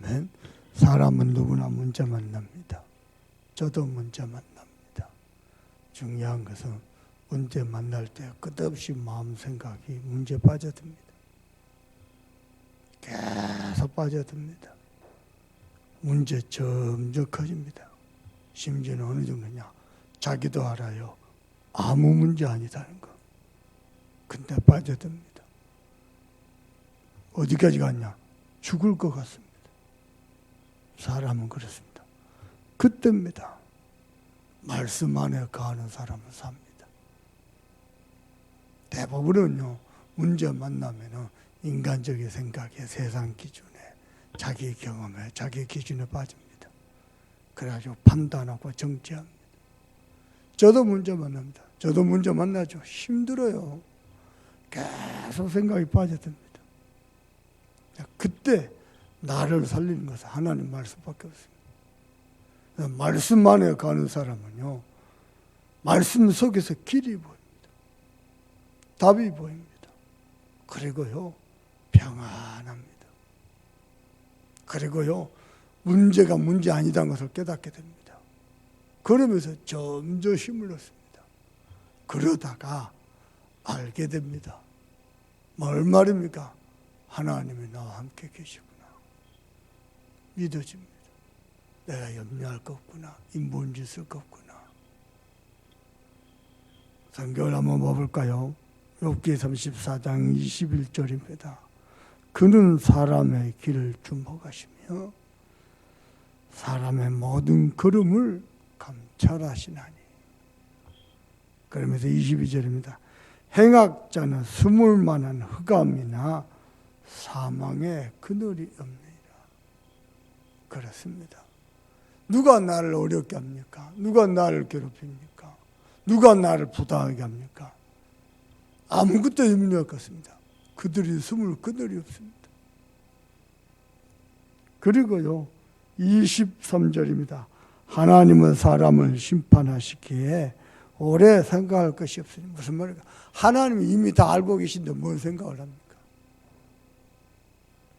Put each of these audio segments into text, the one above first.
아멘. 사람은 누구나 문제 만납니다. 저도 문제 만납니다. 중요한 것은 문제 만날 때 끝없이 마음 생각이 문제 빠져듭니다. 계속 빠져듭니다. 문제 점점 커집니다. 심지어는 어느 정도냐, 자기도 알아요. 아무 문제 아니다는 거. 근데 빠져듭니다. 어디까지 갔냐? 죽을 것 같습니다. 사람은 그렇습니다. 그때입니다. 말씀 안에 거하는 사람은 삽니다. 대부분은요, 문제 만나면은 인간적인 생각에, 세상 기준에, 자기 경험에, 자기 기준에 빠집니다. 그래가지고 판단하고 정죄합니다. 저도 문제 만납니다. 저도 문제 만나죠. 힘들어요. 계속 생각이 빠져듭니다. 그때 나를 살리는 것은 하나님 말씀밖에 없습니다. 말씀 안에 가는 사람은요, 말씀 속에서 길이 보입니다. 답이 보입니다. 그리고요, 평안합니다. 그리고요, 문제가 문제 아니다는 것을 깨닫게 됩니다. 그러면서 점점 힘을 얻습니다. 그러다가 알게 됩니다. 뭘 말입니까? 하나님이 나와 함께 계시구나. 믿어집니다. 내가 염려할 거 없구나. 인본짓 쓸 거 없구나. 성경을 한번 봐볼까요? 욥기 34장 21절입니다. 그는 사람의 길을 주목하시며 사람의 모든 걸음을 감찰하시나니. 그러면서 22절입니다. 행악자는 숨을 만한 흑암이나 사망의 그늘이 없느니라. 그렇습니다. 누가 나를 어렵게 합니까? 누가 나를 괴롭힙니까? 누가 나를 부당하게 합니까? 아무것도 염려할 것 같습니다. 그들이 숨을 그늘이 없습니다. 그리고요, 23절입니다. 하나님은 사람을 심판하시기에 오래 생각할 것이 없으니. 무슨 말일까? 하나님이 이미 다 알고 계신데 뭘 생각을 합니까?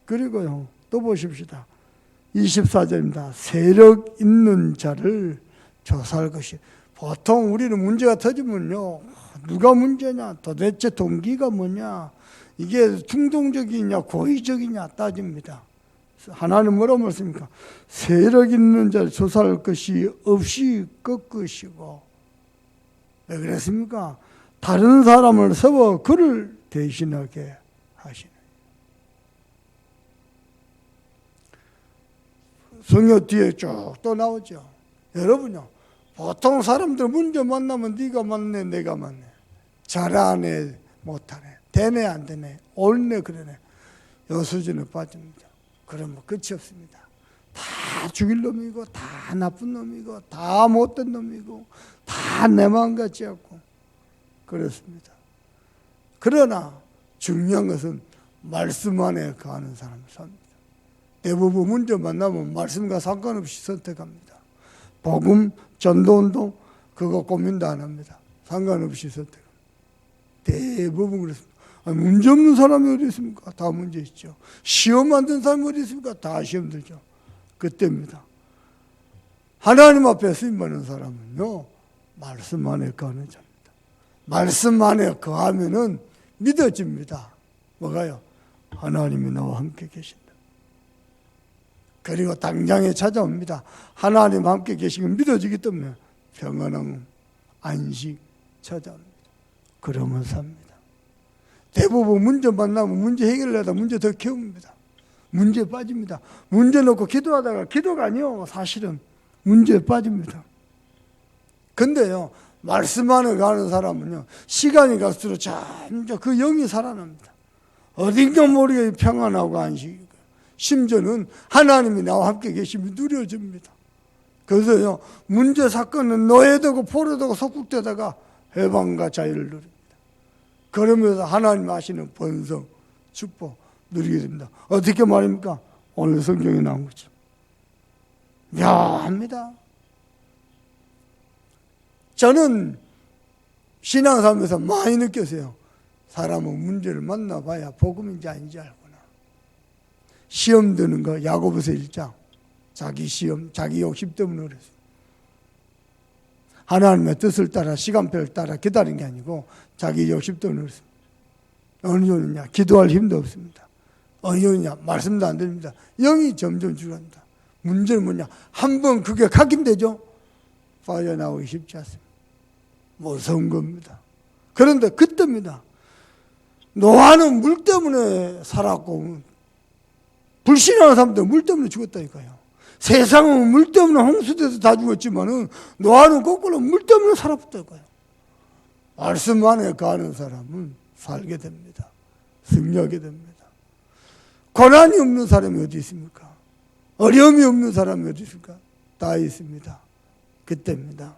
그리고요, 또 보십시다. 24절입니다. 세력 있는 자를 조사할 것이. 보통 우리는 문제가 터지면요, 누가 문제냐, 도대체 동기가 뭐냐, 이게 충동적이냐 고의적이냐 따집니다. 하나님 뭐라고 말씀입니까? 세력 있는 자를 조사할 것이 없이 꺾으시고. 왜 그랬습니까? 다른 사람을 세워 그를 대신하게 하시는. 성경 뒤에 쭉 또 나오죠. 여러분요, 보통 사람들 문제 만나면 네가 맞네, 내가 맞네, 잘하네, 못하네, 되네, 안 되네, 옳네, 그러네, 요 수준에 빠집니다. 그러면 끝이 없습니다. 다 죽일 놈이고, 다 나쁜 놈이고, 다 못된 놈이고, 다 내 마음 같지 않고 그렇습니다. 그러나 중요한 것은 말씀 안에 거하는 사람을 삽니다. 대부분 문제 만나면 말씀과 상관없이 선택합니다. 복음, 전도운동 그거 고민도 안 합니다. 상관없이 선택합니다. 대부분 그렇습니다. 문제 없는 사람이 어디 있습니까? 다 문제 있죠. 시험 안 든 사람이 어디 있습니까? 다 시험 들죠. 그때입니다. 하나님 앞에 쓰임받는 사람은요, 말씀 안에 거하는 자입니다. 말씀 안에 거하면은 믿어집니다. 뭐가요? 하나님이 나와 함께 계신다. 그리고 당장에 찾아옵니다. 하나님 함께 계시면 믿어지기 때문에 평안함, 안식 찾아옵니다. 그러면 삽니다. 대부분 문제 만나면 문제 해결하다 문제 더 키웁니다. 문제에 빠집니다. 문제 놓고 기도하다가 기도가 아니요, 사실은 문제에 빠집니다. 근데요, 말씀 안에 가는 사람은요, 시간이 갈수록 점점 그 영이 살아납니다. 어딘가 모르게 평안하고 안식이고, 심지어는 하나님이 나와 함께 계시면 누려집니다. 그래서요, 문제 사건은 노예되고 포로되고 속국되다가 해방과 자유를 누립니다. 그러면서 하나님 하시는 번성, 축복 누리게 됩니다. 어떻게 말입니까? 오늘 성경에 나온 거죠. 묘합니다. 저는 신앙생활에서 많이 느꼈어요. 사람은 문제를 만나봐야 복음인지 아닌지 알구나. 시험 드는 거 야고보서 1장. 자기 시험, 자기 욕심 때문에 그랬어요. 하나님의 뜻을 따라 시간표를 따라 기다리는 게 아니고 자기 욕심 때문에 그랬어요. 어느 정도냐? 기도할 힘도 없습니다. 어느 정도냐? 말씀도 안 들립니다. 영이 점점 줄어든다. 문제는 뭐냐? 한번 그게 각인되죠? 빠져나오기 쉽지 않습니다. 무서운 겁니다. 그런데 그때입니다. 노아는 물 때문에 살았고 불신하는 사람들 물 때문에 죽었다니까요. 세상은 물 때문에 홍수돼서 다 죽었지만은 노아는 거꾸로 물 때문에 살았다니까요. 말씀 안에 가는 사람은 살게 됩니다. 승리하게 됩니다. 고난이 없는 사람이 어디 있습니까? 어려움이 없는 사람이 어디 있습니까? 다 있습니다. 그때입니다.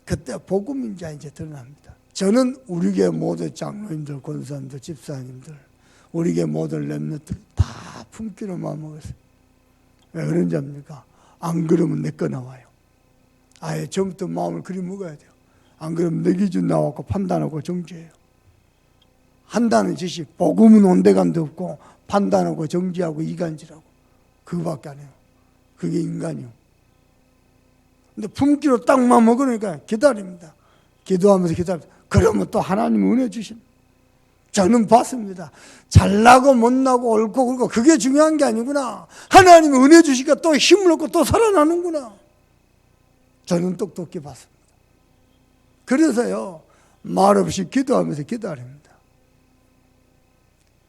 그때 복음이 이제 드러납니다. 저는 우리 교회 모든 장로님들, 권사님들, 집사님들, 우리 교회 모든 렘넌트들 다 품기로 마음먹었어요. 왜 그런지 압니까? 안 그러면 내 거 나와요. 아예 처음부터 마음을 그리 먹어야 돼요. 안 그러면 내 기준 나왔고 판단하고 정죄해요. 한다는 짓이 복음은 온데간데 없고 판단하고 정죄하고 이간질하고 그거밖에 안 해요. 그게 인간이요. 근데 품기로 딱 마음 먹으니까 기다립니다. 기도하면서 기다립니다. 그러면 또 하나님 은혜 주십니다. 저는 봤습니다. 잘나고 못나고 옳고 그르고 그게 중요한 게 아니구나. 하나님이 은혜 주시니까 또 힘을 얻고 또 살아나는구나. 저는 똑똑히 봤습니다. 그래서요, 말없이 기도하면서 기다립니다.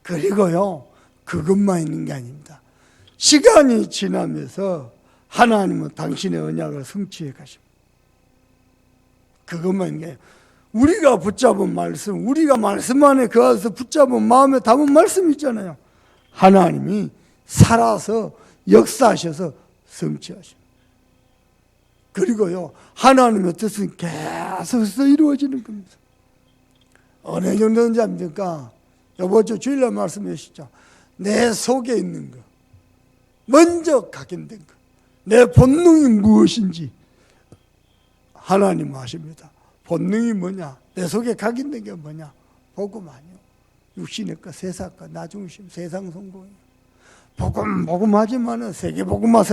그리고요, 그것만 있는 게 아닙니다. 시간이 지나면서 하나님은 당신의 언약을 성취해 가십니다. 그것만 있는 게 아니에요. 우리가 붙잡은 말씀, 우리가 말씀 안에 거하서 붙잡은 마음에 담은 말씀 있잖아요. 하나님이 살아서 역사하셔서 성취하십니다. 그리고요, 하나님의 뜻은 계속해서 이루어지는 겁니다. 어느 정도인지 압니까? 이번 주 주일날 말씀하시죠. 내 속에 있는 거, 먼저 각인된 거, 내 본능이 무엇인지 하나님 아십니다. 본능이 뭐냐? 내 속에 각인된 게 뭐냐? 복음 아니요. 육신의 것, 세상 것, 나중심, 세상 성공이요. 복음 하지만은 세계복음만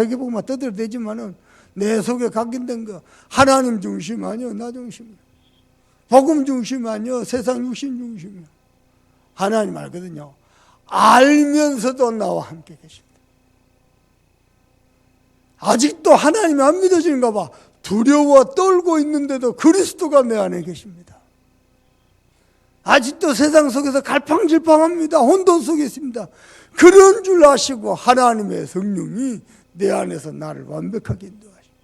떠들어대지만은 내 속에 각인된 거 하나님 중심 아니요, 나 중심이요. 복음 중심 아니요, 세상 육신 중심이요. 하나님 알거든요. 알면서도 나와 함께 계십니다. 아직도 하나님이 안 믿어지는가 봐. 두려워 떨고 있는데도 그리스도가 내 안에 계십니다. 아직도 세상 속에서 갈팡질팡합니다. 혼돈 속에 있습니다. 그런 줄 아시고 하나님의 성령이 내 안에서 나를 완벽하게 인도하십니다.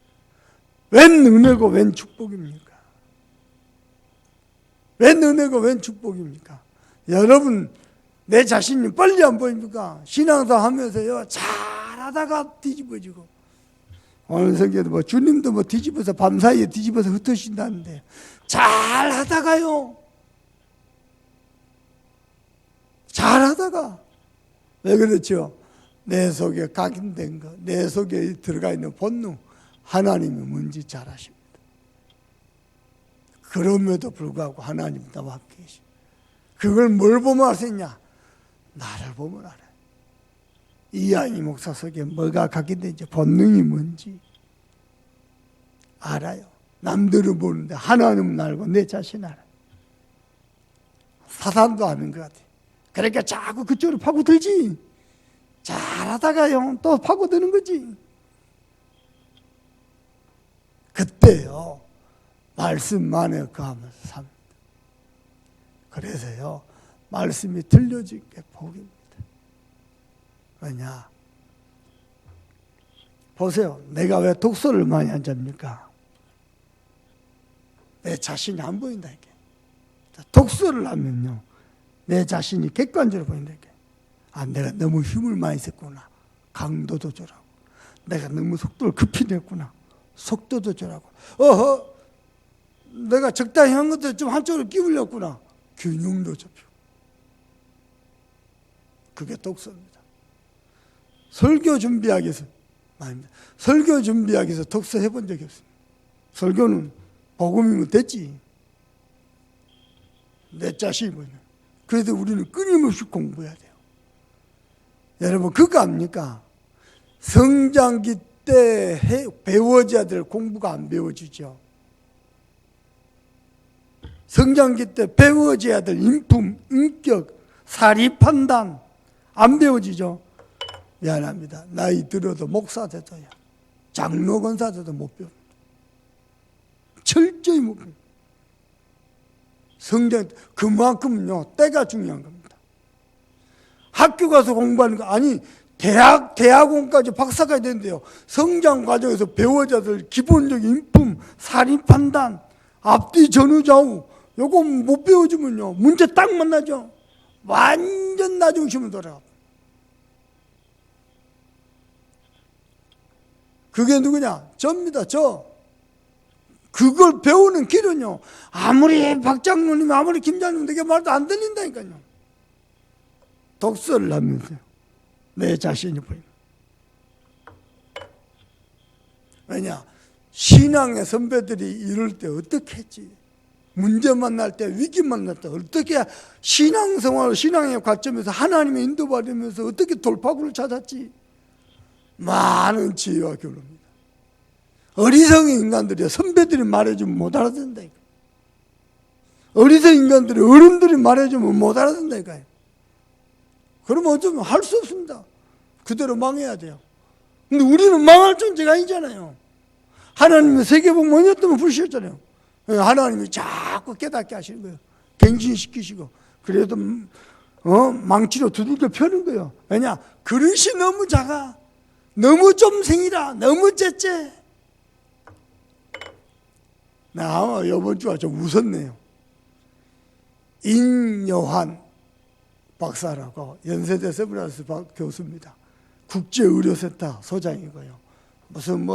웬 은혜고 웬 축복입니까? 웬 은혜고 웬 축복입니까? 여러분, 내 자신이 빨리 안 보입니까? 신앙사 하면서요, 잘하다가 뒤집어지고, 오늘 성경도 주님도 뒤집어서 밤사이에 뒤집어서 흩으신다는데, 잘하다가요, 잘하다가, 왜 그렇죠? 내 속에 각인된 거, 내 속에 들어가 있는 본능, 하나님이 뭔지 잘 아십니다. 그럼에도 불구하고 하나님 나와 함께 계십니다. 그걸 뭘 보면 알 수 있냐? 나를 보면 알아요. 이하이 목사 속에 뭐가 각인된지, 본능이 뭔지 알아요. 남들은 모르는데 하나님은 알고 내 자신 알아요. 사단도 아는 것 같아요. 그러니까 자꾸 그쪽으로 파고들지. 잘하다가요, 또 파고드는 거지. 그때요, 말씀만에 거하면서 삽니다. 그래서요, 말씀이 들려질 게 복입니다. 왜냐? 보세요. 내가 왜 독서를 많이 앉습니까? 내 자신이 안 보인다, 이게. 독서를 하면요, 내 자신이 객관적으로 보인다, 이게. 아, 내가 너무 힘을 많이 썼구나. 강도도 조절하고. 내가 너무 속도를 급히 냈구나. 속도도 조절하고. 내가 적당히 한 것도 좀 한쪽으로 끼울렸구나. 균형도 잡히고. 그게 독서입니다. 설교 준비하기 위해서, 설교 준비하기 위해서 독서 해본 적이 없습니다. 설교는 복음이면 됐지. 내 자신이 뭐냐. 그래서 우리는 끊임없이 공부해야 돼요. 여러분, 그거 압니까? 성장기 때 배워져야 될 공부가 안 배워지죠. 성장기 때 배워져야 될 인품, 인격, 사리 판단 안 배워지죠. 미안합니다. 나이 들어도 목사 돼도요, 장로 권사 돼도 못 배웁니다. 철저히 못 배웁니다. 성장, 그만큼요 때가 중요한 겁니다. 학교 가서 공부하는 거 아니, 대학원까지 박사까지 되는데요, 성장 과정에서 배워져야 될 기본적인 인품, 사리 판단, 앞뒤 전후 좌우 요거 못 배워주면요 문제 딱 만나죠. 완전 나중심으로 돌아갑니다. 그게 누구냐? 저입니다. 저. 그걸 배우는 길은요, 아무리 박 장로님, 아무리 김 장로님 되게 말도 안 들린다니까요. 독서를 하면서요, 내 자신이 보입니다. 왜냐? 신앙의 선배들이 이럴 때 어떻게 했지? 문제 만날 때, 위기 만날 때 어떻게 신앙생활, 신앙의 관점에서 하나님의 인도받으면서 어떻게 돌파구를 찾았지? 많은 지혜와 교훈입니다. 어리석은 인간들이 선배들이 말해주면 못 알아듣는다니까. 어리석은 인간들이 어른들이 말해주면 못 알아듣는다니까요. 그러면 어쩌면 할 수 없습니다. 그대로 망해야 돼요. 근데 우리는 망할 존재가 아니잖아요. 하나님의 세계복 뭐였다면 부르셨잖아요. 하나님이 자꾸 깨닫게 하시는 거예요. 갱신시키시고. 그래도 망치로 두들겨 펴는 거예요. 왜냐? 그릇이 너무 작아. 너무 좀 생이라. 너무 째째. 나 이번 주가 좀 웃었네요. 인여환 박사라고 연세대 세브란스 교수입니다. 국제의료센터 소장이고요. 무슨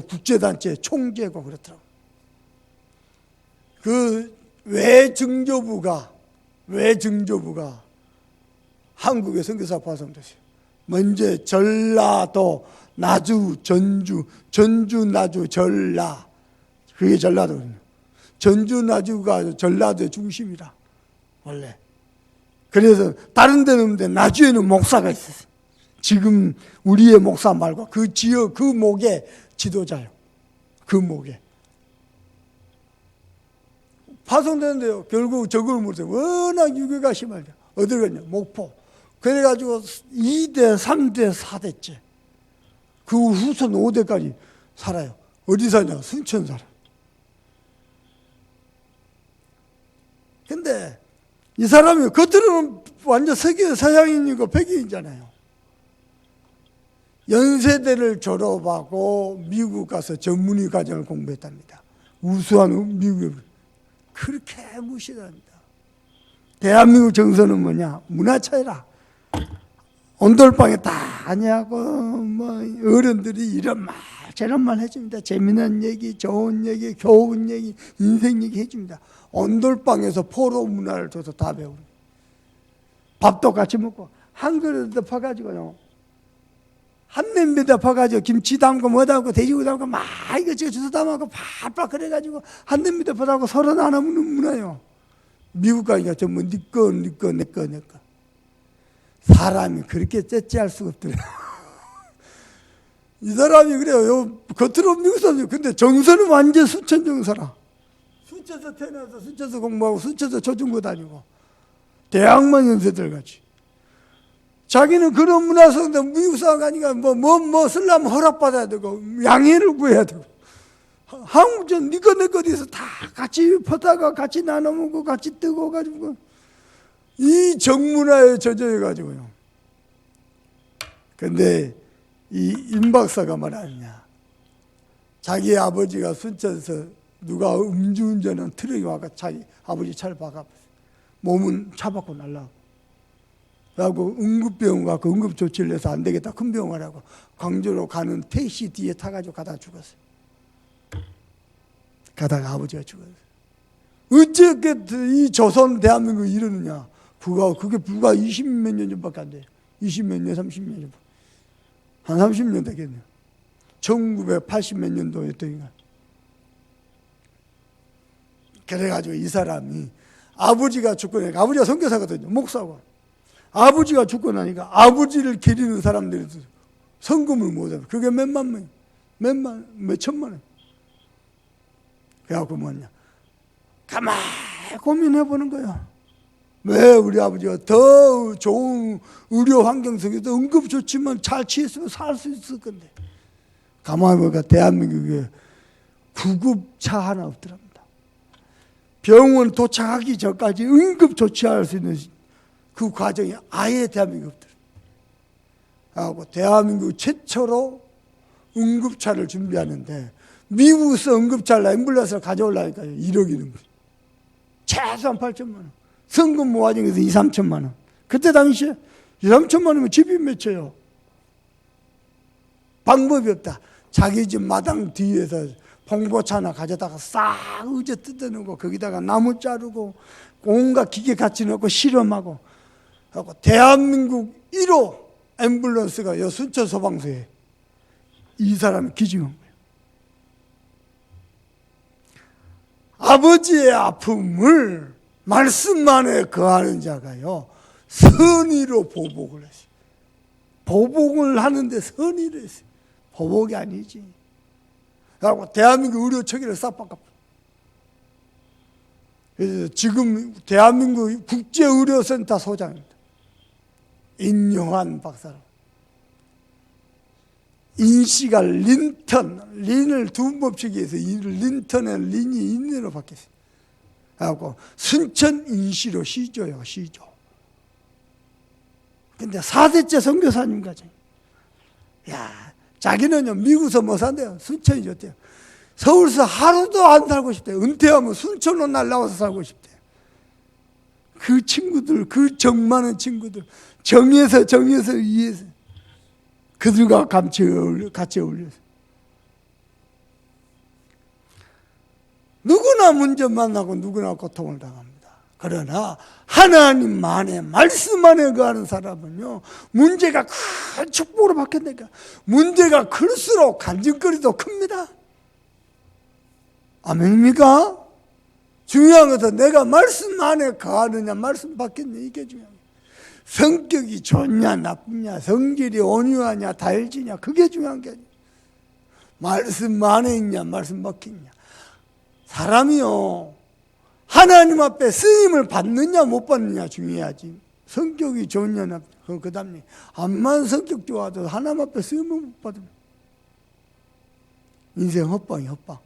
국제단체 총재고 그렇더라고요. 그 외증조부가 한국에 선교사 파송됐어요. 먼저 전라도, 나주, 전주, 나주, 전라. 그게 전라도거든요. 전주, 나주가 전라도의 중심이라, 원래. 그래서 다른 데는 없는데 나주에는 목사가 있었어요. 지금 우리의 목사 말고 그 지역, 그 목의 지도자요. 그 목에. 파송되는데요, 결국 저걸 물어요. 워낙 유교가 심하니까. 어딜 갔냐? 목포. 그래가지고 2대, 3대, 4대째. 그 후손 5대까지 살아요. 어디 사냐? 순천 살아요. 근데 이 사람이 겉으로는 완전 세계 서양인이고 백인이잖아요. 연세대를 졸업하고 미국 가서 전문의 과정을 공부했답니다. 우수한 미국에. 그렇게 무시합니다. 대한민국 정서는 뭐냐? 문화 차이라. 온돌방에 다 하냐고 어른들이 이런 말 저런 말 해줍니다. 재미난 얘기, 좋은 얘기, 교훈 얘기, 인생 얘기 해줍니다. 온돌방에서 포로 문화를 줘서 다 배웁니다. 밥도 같이 먹고 한 그릇에 퍼가지고요, 한 냄비에다 퍼가지고 김치 담고 뭐 담고 돼지고기 담고 막 이것저것 주워 담고 팍팍 그래가지고 한 냄비에다 퍼다고 서로 나눠 먹는 문화요. 미국 가니까 전부 네 거, 네 거, 내 거, 내 거. 사람이 그렇게 째째할 수가 없더래요. 이 사람이 그래요. 겉으로 미국 사람이에요. 근데 정서는 완전 순천 정서라. 순천에서 태어나서 순천에서 공부하고 순천에서 초중고 다니고 대학만 연세들 같이. 자기는 그런 문화 속에서 미국 사람 가니까 뭐 쓰려면 허락받아야 되고 양해를 구해야 되고. 한국전 니꺼 내꺼 어디서 다 같이 퍼다가 같이 나눠 먹고 같이 뜨고 가지고 이 정문화에 젖어 가지고요. 근데 이 임 박사가 말하느냐, 자기 아버지가 순천에서 누가 음주운전한 트럭이 와가 자기 아버지 차를 박아봤어요. 몸은 차 받고 날라가고. 그래갖고 응급병원 가고 응급조치를 해서 안 되겠다, 큰 병원 가라고 광주로 가는 택시 뒤에 타가지고 가다가 죽었어요. 가다가 아버지가 죽었어요. 어떻게 이 조선 대한민국이 이러느냐. 그게 불과 20몇 년 전밖에 안 돼요. 20몇 년, 30몇 년. 한 30년 되겠네요. 1980몇 년도였더니가. 그래가지고 이 사람이 아버지가 죽고 나니까, 아버지가 선교사거든요. 목사고. 아버지가 죽고 나니까 아버지를 기리는 사람들이 성금을 못 하고, 그게 몇만 명, 몇천만 원. 그래갖고 뭐냐, 가만히 고민해 보는 거야. 왜 우리 아버지가 더 좋은 의료 환경 속에서 응급조치만 잘 취했으면 살 수 있을 건데, 가만히 보니까 대한민국에 구급차 하나 없더랍니다. 병원 도착하기 전까지 응급조치할 수 있는 그 과정이 아예 대한민국에 없더랍니다. 대한민국 최초로 응급차를 준비하는데, 미국에서 응급차를 앰뷸런스를 가져오려니까 1억이는 거예요. 최소한 8천만 원. 성금 모아진에서 2, 3천만 원. 그때 당시에 2, 3천만 원이면 집이 몇 채요. 방법이 없다. 자기 집 마당 뒤에서 봉보차 하나 가져다가 싹 의자 뜯어내고, 거기다가 나무 자르고 온갖 기계 같이 넣고 실험하고 하고, 대한민국 1호 앰뷸런스가 여 순천 소방서에 이 사람이 기증한 거예요. 아버지의 아픔을 말씀만에 거하는 자가요, 선의로 보복을 했어요. 보복을 하는데 선의를 했어요. 보복이 아니지. 그리고 대한민국 의료 처기를 싹 바꿨어요. 그래서 지금 대한민국 국제의료센터 소장입니다. 인요한 박사로. 인씨가 린을 두 번씩 해서 린턴의 린이 인으로 바뀌었어요. 그래갖고 순천 인씨로 시조요, 시조. 근데 4대째 선교사님 가정. 야, 자기는요, 미국에서 뭐 산대요? 순천이 좋대요. 서울서 하루도 안 살고 싶대요. 은퇴하면 순천으로 날라와서 살고 싶대요. 그 친구들, 그 정 많은 친구들, 정에서 위에서 그들과 같이 어울려서. 누구나 문제 만나고 누구나 고통을 당합니다. 그러나 하나님만의 말씀 안에 거하는 사람은요, 문제가 큰 축복으로 바뀐다니까. 문제가 클수록 간증거리도 큽니다. 아멘입니까? 중요한 것은 내가 말씀 안에 거하느냐, 말씀 바뀌느냐, 이게 중요합니다. 성격이 좋냐 나쁘냐, 성질이 온유하냐 다혈지냐, 그게 중요한 게 아니에요. 말씀 안에 있냐, 말씀 바뀌느냐. 사람이요, 하나님 앞에 쓰임을 받느냐 못 받느냐 중요하지. 성격이 좋냐 나쁘냐. 그 다음에 암만 성격 좋아도 하나님 앞에 쓰임을 못 받으면 인생 헛방이 헛방.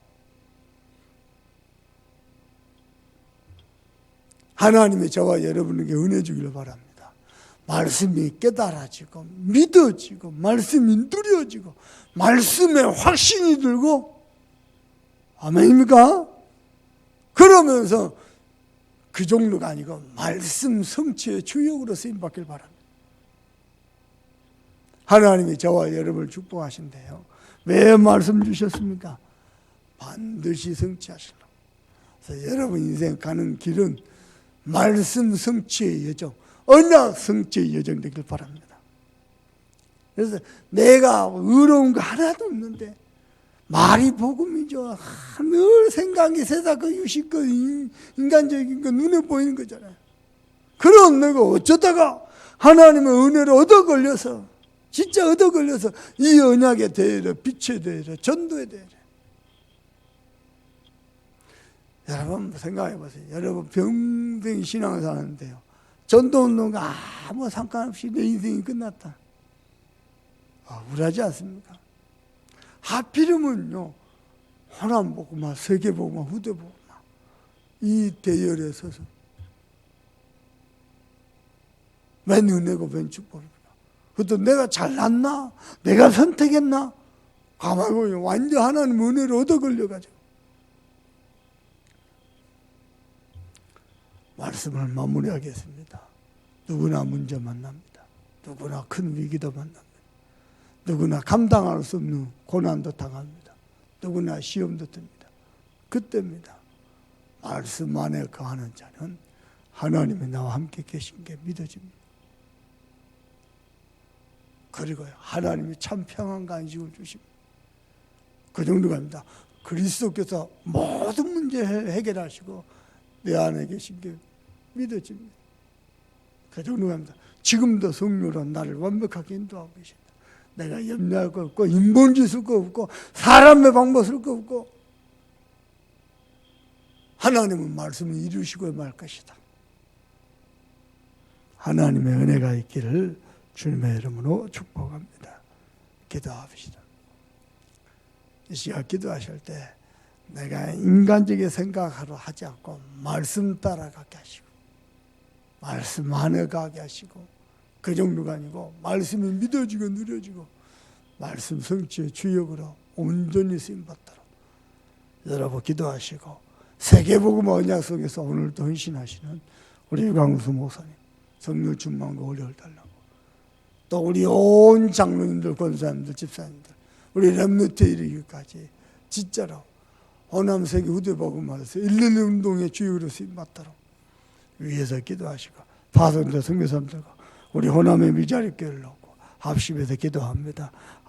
하나님의 저와 여러분에게 은혜 주기를 바랍니다. 말씀이 깨달아지고 믿어지고 말씀이 누려지고 말씀에 확신이 들고, 아멘입니까? 그러면서 그 정도가 아니고 말씀 성취의 주역으로 쓰임받길 바랍니다. 하나님이 저와 여러분을 축복하신대요. 왜 말씀 주셨습니까? 반드시 성취하시려고. 그래서 여러분 인생 가는 길은 말씀 성취의 여정, 언약 성취의 여정 되길 바랍니다. 그래서 내가 의로운 거 하나도 없는데 말이 복음이죠. 늘 생각이 세상 그 유식 거 인간적인 거 눈에 보이는 거잖아요. 그런 내가 어쩌다가 하나님의 은혜를 얻어 걸려서, 진짜 얻어 걸려서 이 언약에 대해서 빛에 대해서 전도에 대해서. 여러분 생각해 보세요. 여러분 평생 신앙을 사는데요, 전도운동과 아무 상관없이 내 인생이 끝났다. 우울하지 않습니까? 하필이면요, 호남복음화, 세계복음화, 후대복음화 이 대열에 서서 웬 은혜고 웬 축복입니다. 그것도 내가 잘났나? 내가 선택했나? 가만히 보면 완전 하나님 은혜를 얻어 걸려가지고. 말씀을 마무리하겠습니다. 누구나 문제 만납니다. 누구나 큰 위기도 만납니다. 누구나 감당할 수 없는 고난도 당합니다. 누구나 시험도 듭니다. 그때입니다. 말씀 안에 거하는 자는 하나님이 나와 함께 계신 게 믿어집니다. 그리고 하나님이 참 평안과 안식을 주십니다. 그 정도가 아닙니다. 그리스도께서 모든 문제 해결하시고 내 안에 계신 게 믿어집니다. 그 정도가 합니다. 지금도 성령으로 나를 완벽하게 인도하고 계신다. 내가 염려할 거 없고 인본주의 쓸 거 없고 사람의 방법 쓸 거 없고 하나님은 말씀을 이루시고 말 것이다. 하나님의 은혜가 있기를 주님의 이름으로 축복합니다. 기도합시다. 이 시간 기도하실 때 내가 인간적인 생각하러 하지 않고 말씀 따라가게 하시고 말씀 안에 가게 하시고 그 정도가 아니고 말씀이 믿어지고 누려지고 말씀 성취의 주역으로 온전히 쓰임받도록 여러분 기도하시고 세계복음 언약 속에서 오늘도 헌신하시는 우리 유광수 목사님 성령 충만과 오래를 달라고 또 우리 온 장로님들 권사님들 집사님들 우리 렘넌트 이르기까지 진짜로 호남 세계 후대복음화에서 112 운동의 주역으로 쓰임받도록 위에서 기도하시고 파송자 선교사님들과 우리 호남의 미자리 교회를 놓고 합심해서 기도합니다.